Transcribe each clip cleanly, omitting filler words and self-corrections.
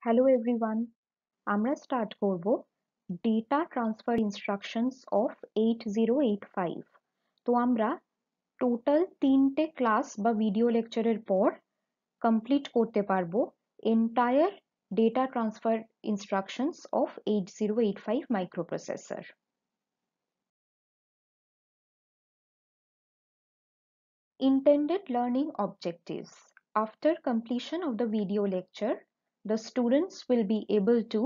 Hello everyone, আমরা start করব data transfer instructions of 8085। তো আমরা টোটাল 3টে ক্লাস বা ভিডিও লেকচারের পর কমপ্লিট করতে পারবো entire data transfer instructions of 8085 microprocessor. Intended learning objectives. After completion of the video lecture, the students will be able to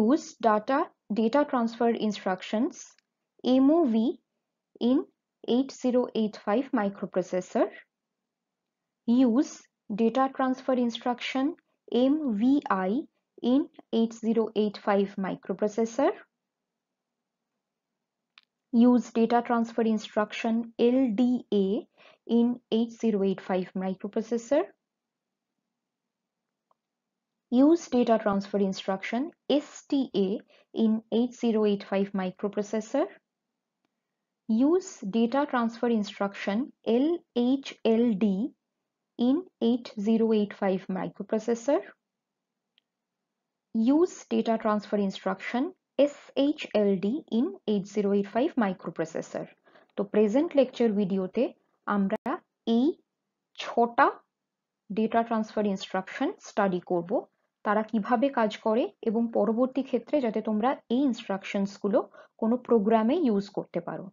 use data transfer instructions MOV in 8085 microprocessor, use data transfer instruction MVI in 8085 microprocessor, use data transfer instruction LDA in 8085 microprocessor, use data transfer instruction STA in 8085 microprocessor, use data transfer instruction LHLD in 8085 microprocessor, use data transfer instruction SHLD in 8085 microprocessor. তো present lecture ভিডিওতে আমরা এই 6টা data transfer instruction study করব, তারা কিভাবে কাজ করে এবং পরবর্তী ক্ষেত্রে যাতে তোমরা এই ইনস্ট্রাকশনস গুলো কোনো প্রোগ্রামে ইউজ করতে পারো।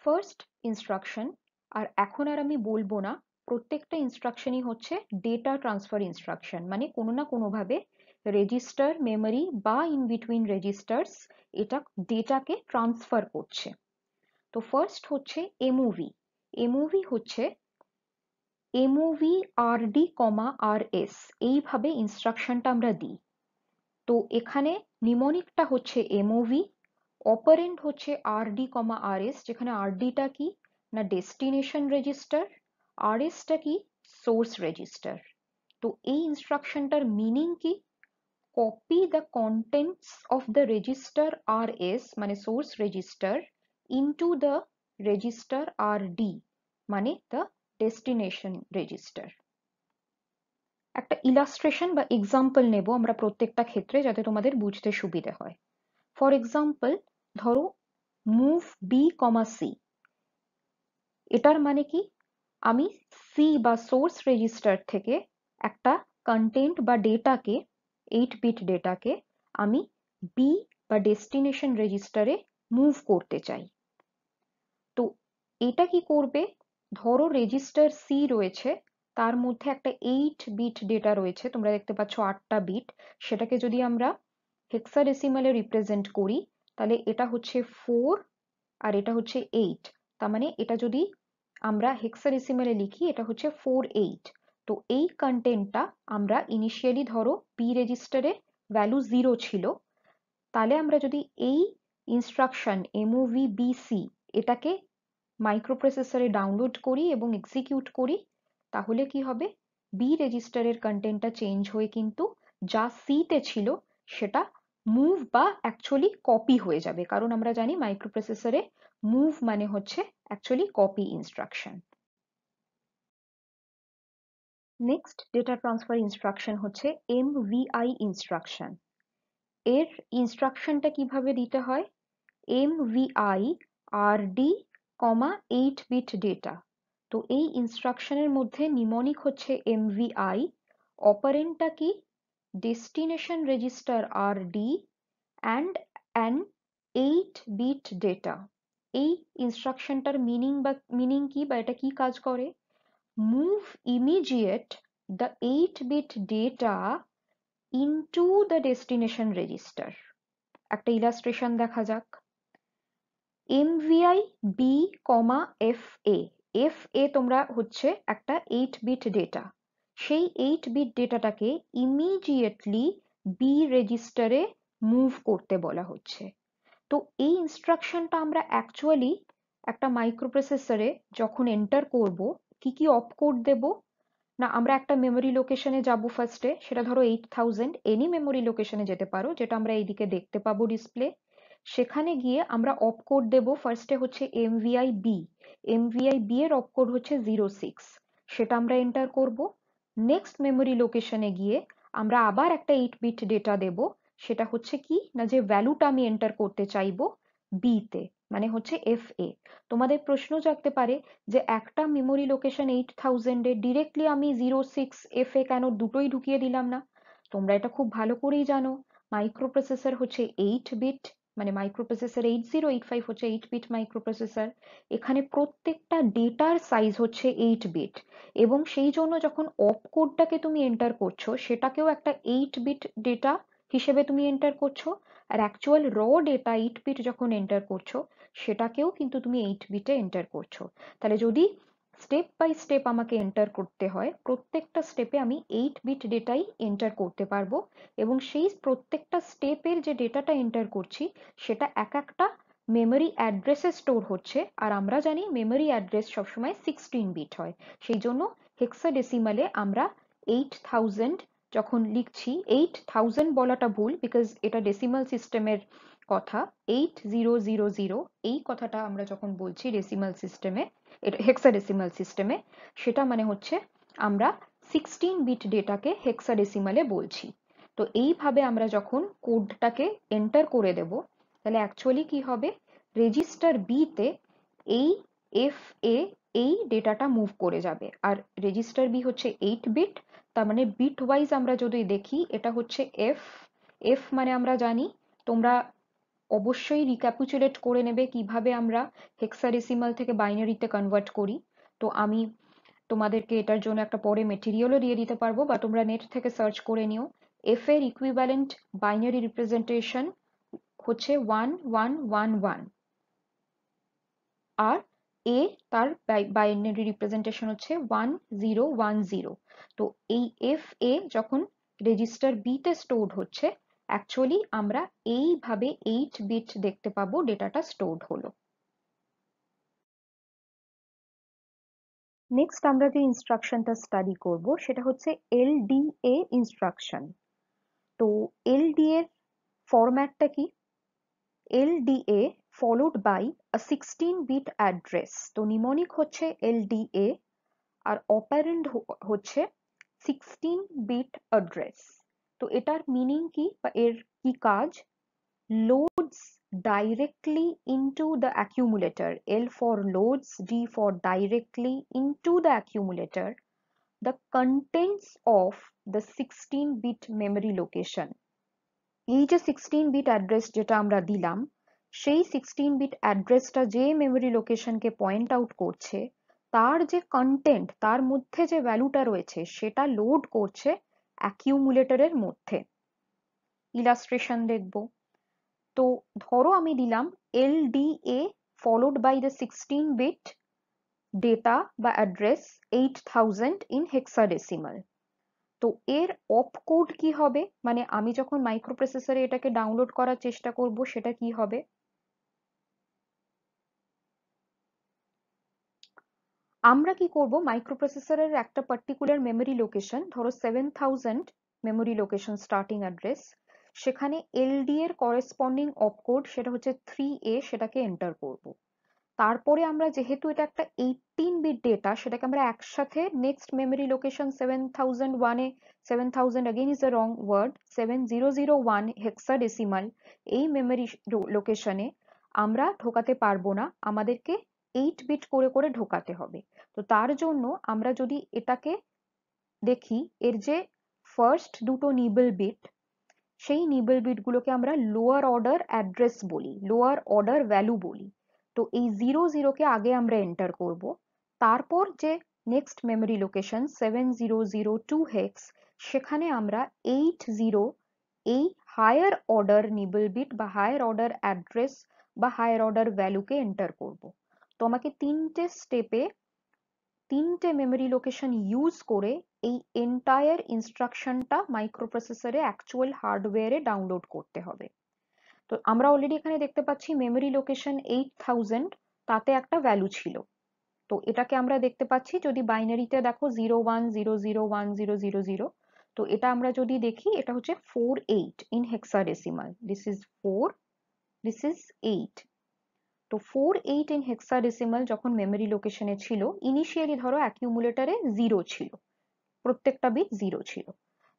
ফার্স্ট ইনস্ট্রাকশন, আর এখন আর আমি বলবো না, প্রত্যেকটা ইনস্ট্রাকশনই হচ্ছে ডেটা ট্রান্সফার ইনস্ট্রাকশন, মানে কোনো না কোনোভাবে রেজিস্টার, মেমোরি বা ইন বিটুইন রেজিস্টার্স এটা ডেটাকে ট্রান্সফার করছে। তো ফার্স্ট হচ্ছে এমওভি। এমওভি হচ্ছে এমওভি আরডি কমা আর এস, এইভাবে ইনস্ট্রাকশনটা আমরা দিই। তো এখানে নিমোনিকটা হচ্ছে এমওভি, অপারেন্ড হচ্ছে আরডি কমা আর এস, যেখানে আরডিটা কি না ডেস্টিনেশন রেজিস্টার, আর এসটা কি সোর্স রেজিস্টার। তো এই ইনস্ট্রাকশনটার মিনিং কি, copy the contents of the register R S মানে source register into the register R D মানে দ্য ডেস্টিনেশন রেজিস্টার। একটা ইলাস্ট্রেশন বা এক্সাম্পল নেব আমরা প্রত্যেকটা ক্ষেত্রে, যাতে তোমাদের বুঝতে সুবিধে হয়। ফর এক্সাম্পল, ধরো মুভ বি কমা সি, এটার মানে কি, আমি সি বা সোর্স রেজিস্টার থেকে একটা কন্টেন্ট বা ডেটাকে, 8 বিট ডেটাকে আমি বি বা ডেস্টিনেশন রেজিস্টারে মুভ করতে চাই। তো এটা কি করবে, ধরো রেজিস্টার সি রয়েছে, তার মধ্যে একটা 8 বিট ডেটা রয়েছে, তোমরা দেখতে পাচ্ছ 8টা বিট, সেটাকে যদি আমরা হেক্সাডেসিমালে রিপ্রেজেন্ট করি তাহলে এটা হচ্ছে 4 আর এটা হচ্ছে 8। তার মানে এটা যদি আমরা হেক্সাডেসিমালে লিখি এটা হচ্ছে 48। তো এই কন্টেন্টটা আমরা ইনিশিয়ালি ধরো বি রেজিস্টারে ভ্যালু 0 ছিল, তাহলে আমরা যদি এই ইনস্ট্রাকশন এমওভি বিসি এটাকে মাইক্রোপ্রসেসরে ডাউনলোড করি এবং এক্সিকিউট করি, তাহলে কি হবে, বি রেজিস্টারের কন্টেন্টটা চেঞ্জ হয়ে কিন্তু যা সিতে ছিল সেটা মুভ বা অ্যাকচুয়ালি কপি হয়ে যাবে, কারণ আমরা জানি মাইক্রোপ্রসেসরে মুভ মানে হচ্ছে actually copy instruction. Next data transfer instruction হচ্ছে এমভিআই ইনস্ট্রাকশন। এর ইনস্ট্রাকশনটা কিভাবে দিতে হয়, MVI RD, 8 বিট ডেটা। তো এই ইনস্ট্রাকশনের মধ্যে নিমোনিক হচ্ছে MVI, অপারেন্টটা কি destination register RD and an 8 bit data. এই ইনস্ট্রাকশনটার মিনিং কি বা এটা কি কাজ করে, move immediate the 8 bit data into the destination register. একটা ইলাস্ট্রেশন দেখা যাক। MVI B, FA, FA তোমরা হচ্ছে একটা 8 বিট ডেটা, সেই 8 বিট ডেটাটাকে ইমিডিয়েটলি বি রেজিস্টারে মুভ করতে বলা হচ্ছে। তো এই ইনস্ট্রাকশনটা আমরা অ্যাকচুয়ালি একটা মাইক্রোপ্রসেসরে যখন এন্টার করব, কি কি অপকোড দেব না, আমরা একটা মেমোরি লোকেশনে যাব ফার্স্টে, সেটা ধরো 8000, এনি মেমোরি লোকেশনে যেতে পারো, যেটা আমরা এইদিকে দেখতে পাবো ডিসপ্লে। সেখানে গিয়ে আমরা অপকোড দেব, ফার্স্টে হচ্ছে MVI B, MVI B এর অপকোড হচ্ছে 06, সেটা আমরা এন্টার করব। নেক্সট মেমোরি লোকেশনে গিয়ে আমরা আবার একটা 8 বিট ডেটা দেব, সেটা হচ্ছে কি না, যে ভ্যালুটা আমি এন্টার করতে চাইবো বি তে, মানে হচ্ছে এফ এ। তোমাদের প্রশ্ন জাগতে পারে যে একটা মেমোরি লোকেশন 8000 এ ডিরেক্টলি আমি 06 এফ এ কেন দুটোই ঢুকিয়ে দিলাম না? তোমরা এটা খুব ভালো করেই জানো, মাইক্রোপ্রসেসর হচ্ছে 8 বিট, মানে মাইক্রোপ্রসেসর 8085 হচ্ছে 8 বিট মাইক্রোপ্রসেসর। এখানে প্রত্যেকটা ডেটার সাইজ হচ্ছে 8 বিট, এবং সেই জন্য যখন অপ কোডটাকে তুমি এন্টার করছো সেটাকেও একটা 8 বিট ডেটা হিসেবে তুমি এন্টার করছো, আর অ্যাকচুয়াল র ডেটা 8 বিট যখন এন্টার করছো সেটাকেও কিন্তু তুমি 8 বিটে এন্টার করছো। তাহলে যদি স্টেপ বাই স্টেপ আমাকে এন্টার করতে হয়, প্রত্যেকটা স্টেপে আমি 8 বিট ডেটাই এন্টার করতে পারবো, এবং সেই প্রত্যেকটা স্টেপের যে ডেটাটা এন্টার করছি সেটা এক একটা মেমোরি অ্যাড্রেসে স্টোর হচ্ছে, আর আমরা জানি মেমোরি অ্যাড্রেস সবসময় 16 বিট হয়। সেই জন্য হেক্সাডেসিমালে আমরা 8000 যখন লিখছি, 8000 বলাটা ভুল, বিকজ এটা ডেসিমাল সিস্টেমের কথা। 8000 এই কথাটা আমরা যখন বলছি ডেসিমাল সিস্টেমে, এটা হেক্সাডেসিমাল সিস্টেমে, সেটা মানে হচ্ছে আমরা 16 বিট ডেটাকে হেক্সাডেসিমালে বলছি। তো এইভাবে আমরা যখন কোডটাকে এন্টার করে দেব, তাহলে অ্যাকচুয়ালি কি হবে, রেজিস্টার বি তে এই এফ এ এই ডেটাটা মুভ করে যাবে। আর রেজিস্টার বি হচ্ছে 8 বিট, তার মানে বিট ওয়াইজ আমরা যদি দেখি এটা হচ্ছে এফ। এফ মানে আমরা জানি, তোমরা অবশ্যই রিক্যাপিচুলেট করে নেবে কিভাবে আমরা হেক্সাডেসিমাল থেকে বাইনারিতে কনভার্ট করি। তো আমি তোমাদেরকে এটার জন্য একটা পরে মেটেরিয়ালও দিয়ে দিতে পারবো, বা তোমরা নেট থেকে সার্চ করে নিও। এফ এর ইকুইভ্যালেন্ট বাইনারি রিপ্রেজেন্টেশন হচ্ছে 1111, আর এ তার বাইনারি রিপ্রেজেন্টেশন হচ্ছে 1010। তো এই এফ এ যখন রেজিস্টার বি তে স্টোরড হচ্ছে, অ্যাকচুয়ালি আমরা এইভাবে 8 বিট দেখতে পাবো ডেটাটা স্টোরড হলো। নেক্সট আমরা যে ইনস্ট্রাকশনটা স্টাডি করব সেটা হচ্ছে এলডিএ ইনস্ট্রাকশন। তো এলডিএ এর ফরম্যাটটা কি? LDA followed by a 16-bit address। তো নিমোনিক হচ্ছে LDA, আর অপারেন্ড হচ্ছে 16-bit অ্যাড্রেস। তো এটার মিনিং কি বা এর কি কাজ? loads directly into the accumulator, L for loads, D for directly into the accumulator, the contents of the 16-bit memory location। এই যে 16-bit অ্যাড্রেস যেটা আমরা দিলাম, সেই 16-bit অ্যাড্রেসটা যে মেমোরি লোকেশনকে পয়েন্ট আউট করছে, তার যে কন্টেন্ট, তার মধ্যে যে ভ্যালুটা রয়েছে সেটা লোড করছে অ্যাকিউমুলেটরের মধ্যে। ইলাস্ট্রেশন দেখব। তো ধরো আমি দিলাম LDA followed by the 16-bit data বা অ্যাড্রেস 8000 in hexadecimal। তো এর অপ কোড কি হবে, মানে আমি যখন মাইক্রোপ্রসেসরে এটাকে ডাউনলোড করার চেষ্টা করব সেটা কি হবে? আমরা কি করব, মাইক্রোপ্রসেসরের একটা পার্টিকুলার মেমোরি লোকেশন, ধরো 7000 মেমোরি লোকেশন স্টার্টিং অ্যাড্রেস, সেখানে এলডি এর করেসপন্ডিং অপ কোড সেটা হচ্ছে 3A, সেটাকে এন্টার করব। তারপরে আমরা যেহেতু এটা একটা 18 বিট ডেটা, সেটাকে আমরা একসাথে next memory location 7001 A, 7000 again is a wrong word, 7001 hexadecimal এই মেমোরি লোকেশনে আমরা ঢোকাতে পারবো না, আমাদেরকে 8 বিট করে করে ঢোকাতে হবে। তো তার জন্য আমরা যদি এটাকে দেখি, এর যে ফার্স্ট দুটো নিবল বিট, সেই নিবল বিটগুলোকে আমরা লোয়ার অর্ডার অ্যাড্রেস বলি, লোয়ার অর্ডার ভ্যালু বলি। তো এই 00 কে আগে আমরা এন্টার করব, তারপর যে নেক্সট মেমোরি লোকেশন 7002 হেক্স, সেখানে আমরা 80 এই হায়ার অর্ডার নিবল বিট বা হায়ার অর্ডার অ্যাড্রেস বা হায়ার অর্ডার ভ্যালুকে এন্টার করব। তো আমাকে তিনটে স্টেপে তিনটে মেমোরি লোকেশন ইউজ করে এই এন্টায়ার ইনস্ট্রাকশনটা মাইক্রোপ্রসেসরে অ্যাকচুয়াল হার্ডওয়্যারে ডাউনলোড করতে হবে। তো আমরা অলরেডি এখানে দেখতে পাচ্ছি মেমোরি লোকেশন 8000, তাতে একটা ভ্যালু ছিল। তো এটাকে আমরা দেখতে পাচ্ছি, যদি বাইনারিতে দেখো 01001000, তো এটা আমরা যদি দেখি এটা হচ্ছে 48 in hexadecimal, this is 4, this is 8। তো 48 ইন হেক্সাডেসিমাল যখন মেমোরি লোকেশনে ছিল, ইনিশিয়ালি ধরো অ্যাকিউমুলেটরে 0 ছিল, প্রত্যেকটা বিট 0 ছিল।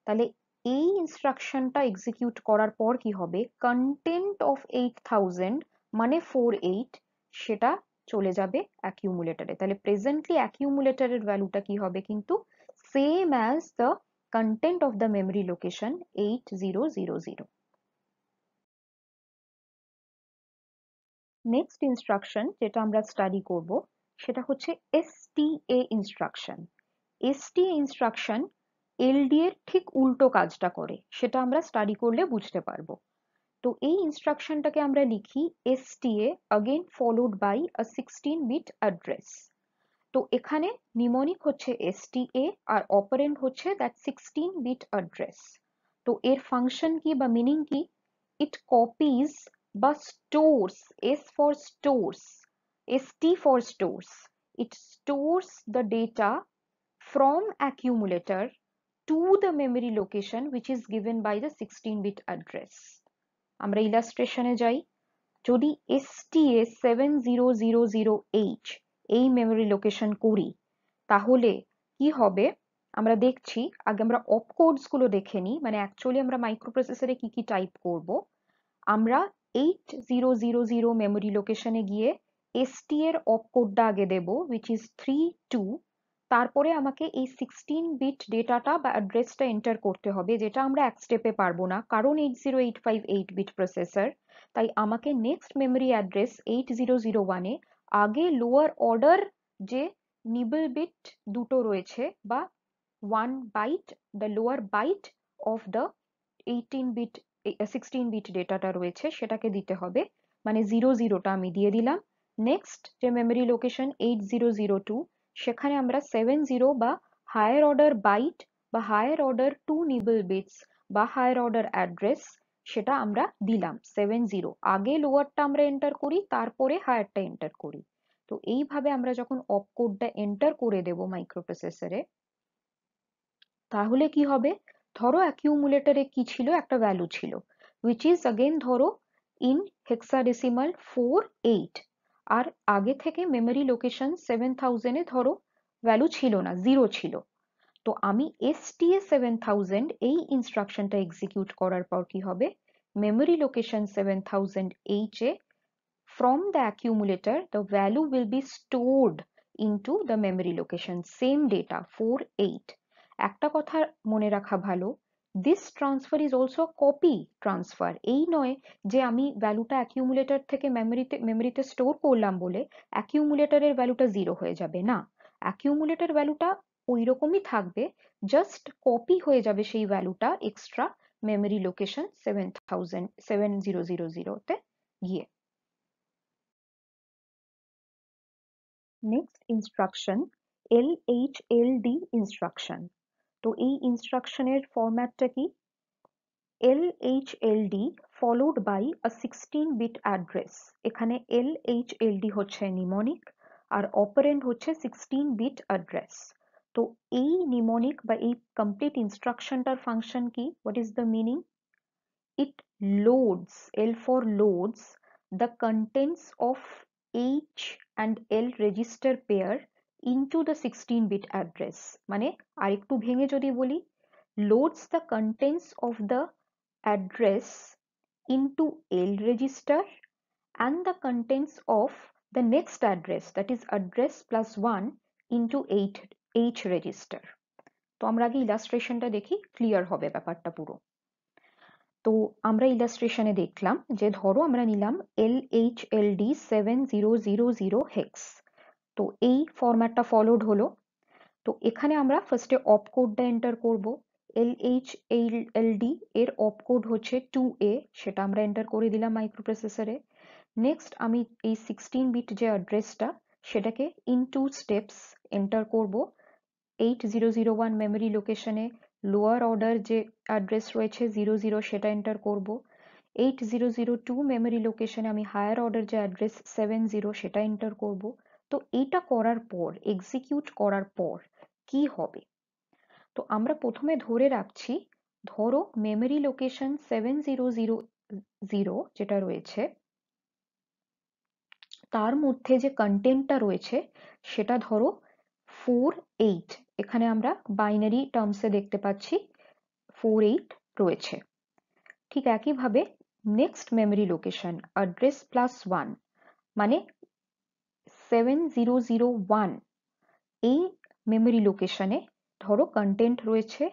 তাহলে এই ইনস্ট্রাকশনটা এক্সিকিউট করার পর কি হবে, কন্টেন্ট অফ 8000 মানে 48 সেটা চলে যাবে অ্যাকিউমুলেটরে। তাহলে প্রেজেন্টলি অ্যাকিউমুলেটরের ভ্যালুটা কি হবে, কিন্তু same as the content of the memory location 8000। Next instruction যেটা আমরা স্টাডি করব সেটা হচ্ছে এসটিএ ইনস্ট্রাকশন। এসটিএ ইনস্ট্রাকশন এলডি এর ঠিক উল্টো কাজটা করে, সেটা আমরা স্টাডি করলে বুঝতে পারবো। তো এই ইনস্ট্রাকশনটাকে আমরা লিখি STA again followed by a 16-bit address। তো এখানে নিমোনিক হচ্ছে এসটিএ আর অপারেন্ড হচ্ছে দ্যাট 16-bit address। তো এর ফাংশন কি বা মিনিং কি, it copies বা stores, S for stores, ST for stores, it stores the data from accumulator to the memory location which is given by the 16-bit address। আমরা ইলাস্ট্রেশনে যাই। যদি STA 7000H এই মেমোরি লোকেশন করি তাহলে কি হবে আমরা দেখছি। আগে আমরা অপকোডস গুলো দেখে নিই, মানে অ্যাকচুয়ালি আমরা মাইক্রোপ্রসেসরে কি কি টাইপ করব। আমরা 8000 মেমোরি লোকেশনে গিয়ে ST এর অপকোডটা আগে দেব which is 32। তারপরে আমাকে এই 16-বিট ডেটাটা বা অ্যাড্রেসটা এন্টার করতে হবে, যেটা আমরা এক স্টেপে পারবো না কারণ 80858-বিট প্রসেসর। তাই আমাকে নেক্সট মেমোরি অ্যাড্রেস 8001 এ আগে লোয়ার অর্ডার যে নিবল বিট দুটো রয়েছে বা 1 byte, the lower byte of the 18-বিট 16-বিট ডেটাটা রয়েছে সেটাকে দিতে হবে, মানে 00টা আমি দিয়ে দিলাম। নেক্সট যে মেমোরি লোকেশন 8002 সেখানে আমরা 70 বা হায়ার অর্ডার বাইট বা হায়ার অর্ডার 2 নিবল বিটস বা হায়ার অর্ডার অ্যাড্রেস সেটা আমরা দিলাম 70। আগে লোয়ারটা আমরা এন্টার করি, তারপরে হায়ারটা এন্টার করি। তো এইভাবে আমরা যখন অপকোডটা এন্টার করে দেব মাইক্রোপ্রসেসরে তাহলে কি হবে, ধরো অ্যাকিউমুলেটরে কি ছিল, একটা ভ্যালু ছিল which is again ধরো in hexadecimal 48, আর আগে থেকে মেমোরি লোকেশন 7000 এ ধরো ভ্যালু ছিল না, 0 ছিল। তো আমি STA 7000 এই ইনস্ট্রাকশনটা এক্সিকিউট করার পর কি হবে, memory location 7000H A from the accumulator the value will be stored into the memory location, same data 48। একটা কথা মনে রাখা ভালো, this transfer is also copy transfer। এই নয় যে আমি ভ্যালুটা অ্যাকিউমুলেটর থেকে মেমোরিতে স্টোর করলাম বলে অ্যাকিউমুলেটরের ভ্যালুটা 0 হয়ে যাবে, না, অ্যাকিউমুলেটর ভ্যালুটা ওই রকমই থাকবে, জাস্ট কপি হয়ে যাবে সেই ভ্যালুটা এক্সট্রা মেমোরি লোকেশন 7000 তে গিয়ে। Next instruction LHLD instruction. তো এই ইনস্ট্রাকশনের ফরম্যাটটা কি, LHLD followed by a 16-bit address। এখানে LHLD হচ্ছে নিমোনিক আর অপারেন্ড হচ্ছে 16-bit address। তো এই নিমোনিক বা এই কমপ্লিট ইনস্ট্রাকশনটার ফাংশন কি, what is the meaning, it loads, L for loads, the contents of H and L register pair into the 16-bit address। মানে আরেকটু ভেঙে যদি বলি, loads the contents of the address into L register and the contents of the next address, that is address plus 1, into H register। তো আমরা আগে ইলাস্ট্রেশনটা দেখি, clear হবে ব্যাপারটা পুরো। তো আমরা ইলাস্ট্রেশনে দেখলাম যে ধরো আমরা নিলাম LHLD 7000 হেক্স। তো এই ফরম্যাটটা ফলোড হলো। তো এখানে আমরা ফার্স্টে অপকোডটা এন্টার করব। LHLD এর অপকোড হচ্ছে 2A, সেটা আমরা এন্টার করে দিলাম মাইক্রোপ্রসেসরে। নেক্সট আমি এই 16-বিট যে অ্যাড্রেসটা সেটাকে ইন 2 স্টেপস এন্টার করব। 8001 মেমোরি লোকেশনে লোয়ার অর্ডার যে অ্যাড্রেস রয়েছে 00 সেটা এন্টার করব। 8002 মেমোরি লোকেশনে আমি হায়ার অর্ডার যে অ্যাড্রেস 70 সেটা এন্টার করব। তো এটা করার পর এক্সিকিউট করার পর কি হবে, তো আমরা প্রথমে ধরে রাখছি ধরো মেমোরি লোকেশন 7000 যেটা রয়েছে তার মধ্যে যে কন্টেন্টটা রয়েছে সেটা ধরো 4 8, এখানে আমরা বাইনারি টার্মসে দেখতে পাচ্ছি 4 8 রয়েছে। ঠিক একইভাবে নেক্সট মেমরি লোকেশন অ্যাড্রেস +1 মানে 7001, এই মেমরি লোকেশনে ধরো কন্টেন্ট রয়েছে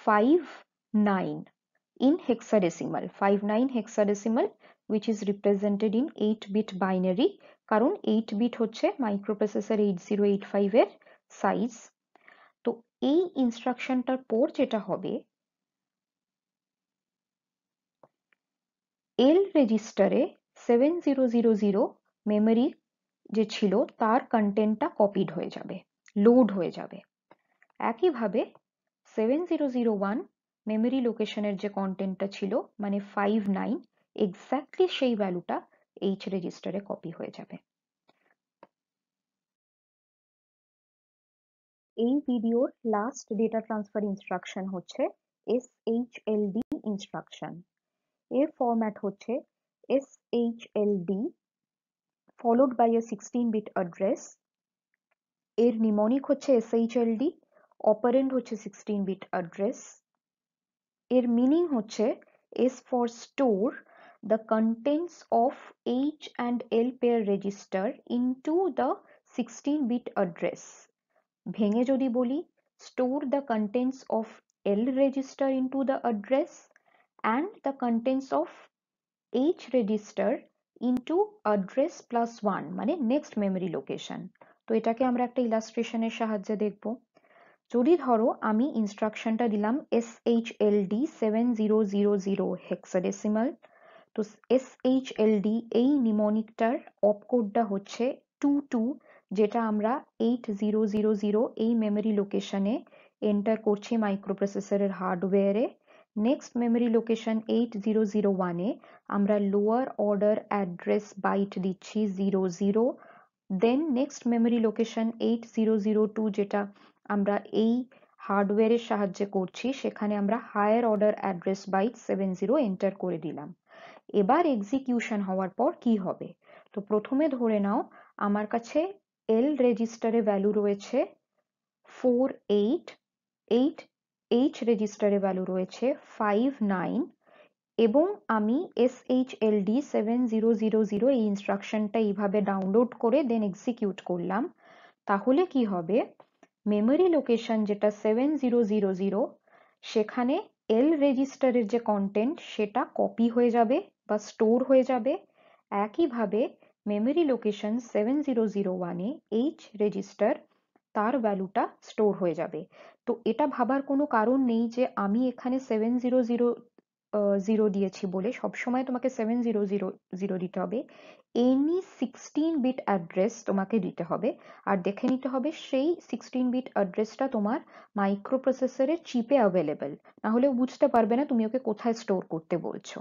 59 in hexadecimal, 59 hexadecimal which is represented in 8-bit binary, কারণ 8-bit হচ্ছে মাইক্রোপ্রসেসর 8085 এর সাইজ। তো এই ইনস্ট্রাকশনটার পর যেটা হবে, এল রেজিস্টারে 7000 মেমরি যে ছিল তার কন্টেন্টটা কপিড হয়ে যাবে, লোড হয়ে যাবে। একইভাবে 7001 মেমরি লোকেশনের যে কন্টেন্টটা ছিল মানে 59, এক্স্যাক্টলি সেই ভ্যালুটা এইচ রেজিস্টারে কপি হয়ে যাবে। এই ভিডিওর লাস্ট ডেটা ট্রান্সফার ইনস্ট্রাকশন হচ্ছে SHLD ইনস্ট্রাকশন। এর ফরম্যাট হচ্ছে SHLD followed by a 16-bit address, এর নিমোনিক হচ্ছে SHLD, অপারেন্ড হচ্ছে 16-bit address, এর মিনিং হচ্ছে S for store the contents of H and L pair register into the 16-bit address। ভেঙে যদি বলি, store the contents of L register into the address and the contents of H register into address +1 মানে next memory location। তো এটাকে আমরা একটা ইলাস্ট্রেশনের সাহায্যে দেখব। যদি ধরো আমি ইনস্ট্রাকশনটা দিলাম SHLD 7000 হেক্সাডেসিমাল, তো SHLD এই নিমোনিকটার অপকোডটা হচ্ছে 22, যেটা আমরা 8000 এই মেমরি লোকেশনে এন্টার করছি মাইক্রোপ্রসেসরের হার্ডওয়্যারে। নেক্সট মেমরি লোকেশন 8001 এ আমরা লোয়ার অর্ডার অ্যাড্রেস বাইট দিচ্ছি 00, দেন নেক্সট মেমরি লোকেশন 8002 যেটা আমরা এই হার্ডওয়্যারের সাহায্যে করছি, সেখানে আমরা higher order address byte 70 enter করে দিলাম। এবার এক্সিকিউশন হওয়ার পর কি হবে, তো প্রথমে ধরে নাও আমার কাছে এল রেজিস্টারে ভ্যালু রয়েছে 48, এইচ রেজিস্টারে ভ্যালু রয়েছে 59 এবং আমি SHLD 7000 এই ইনস্ট্রাকশনটা এইভাবে ডাউনলোড করে দেন এক্সিকিউট করলাম। তাহলে কি হবে, মেমরি লোকেশন যেটা 7000 সেখানে এল রেজিস্টারের যে কন্টেন্ট সেটা কপি হয়ে যাবে বা স্টোর হয়ে যাবে। একইভাবে memory location 7001 A H register তার ভ্যালুটা স্টোর হয়ে যাবে। তো এটা ভাবার কোনো কারণ নেই যে আমি এখানে 7000 দিয়েছি বলে সবসময় তোমাকে 7000 দিতে হবে। এনি 16-bit অ্যাড্রেস তোমাকে দিতে হবে, আর দেখে নিতে হবে সেই 16-bit অ্যাড্রেসটা তোমার মাইক্রোপ্রসেসরের চিপে অ্যাভেলেবেল, না হলে বুঝতে পারবে না তুমি ওকে কোথায় স্টোর করতে বলছো।